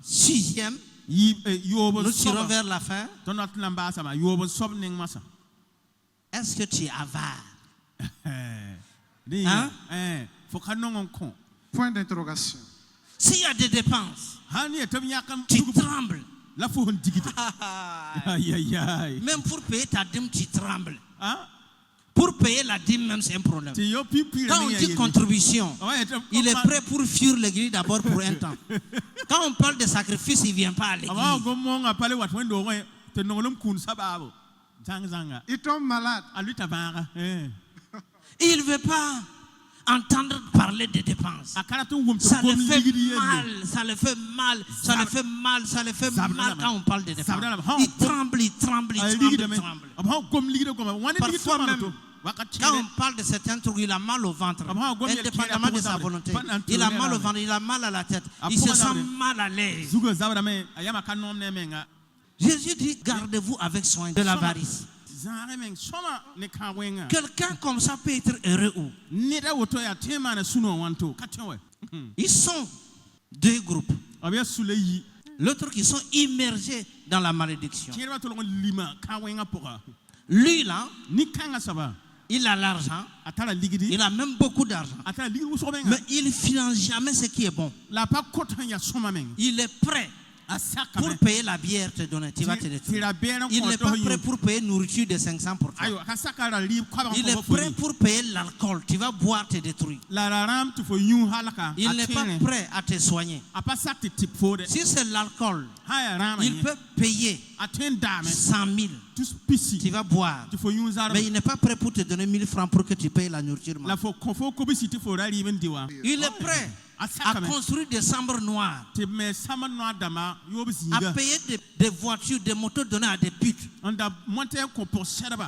Sixième, nous tirons vers la fin. Est-ce que tu es avare? Hein? Point d'interrogation. S'il y a des dépenses, tu trembles. Même pour payer ta dîme, tu trembles. Pour payer la dîme, même c'est un problème. Quand on dit contribution, il est prêt pour fuir l'église d'abord pour un temps. Quand on parle de sacrifice, il ne vient pas à l'église. Il tombe malade. Il ne veut pas entendre parler des dépenses. Ça le fait mal, ça le fait mal, ça le fait mal, ça le fait mal quand on parle des dépenses. Il tremble, il tremble, il tremble. Parfois même, quand on parle de certains trucs, il a mal au ventre, indépendamment de sa volonté. Il a mal au ventre, il a mal à la tête, il se sent mal à l'aise. Jésus dit, gardez-vous avec soin de l'avarice. Quelqu'un comme ça peut être heureux où? Ils sont deux groupes. L'autre qui sont immergés dans la malédiction. Lui là, il a l'argent, il a même beaucoup d'argent, mais il ne finance jamais ce qui est bon. Il est prêt pour payer la bière te donner, tu vas te détruire. Il n'est pas prêt pour payer nourriture de 500 pour toi. Il est prêt pour payer l'alcool, tu vas boire, te détruire. Il n'est pas prêt à te soigner. Si c'est l'alcool, il peut payer 100 000. Tu vas boire, mais il n'est pas prêt pour te donner 1000 francs pour que tu payes la nourriture. Il est prêt à construire des chambres noires, à payer des voitures, des motos données à des putes.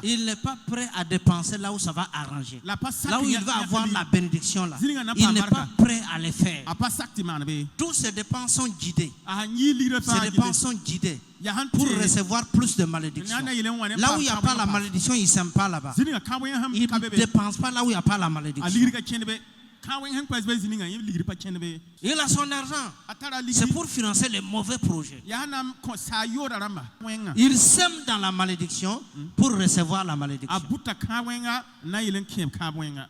Il n'est pas prêt à dépenser là où ça va arranger, là où il va avoir la bénédiction là. Il n'est pas prêt à les faire. Tous ces dépenses sont guidées. Ces dépenses sont guidées pour recevoir plus de malédiction. Là où il n'y a pas la malédiction, il ne s'aime pas là-bas. Il ne dépense pas là où il n'y a pas la malédiction. Il a son argent. C'est pour financer les mauvais projets. Il sème dans la malédiction pour recevoir la malédiction.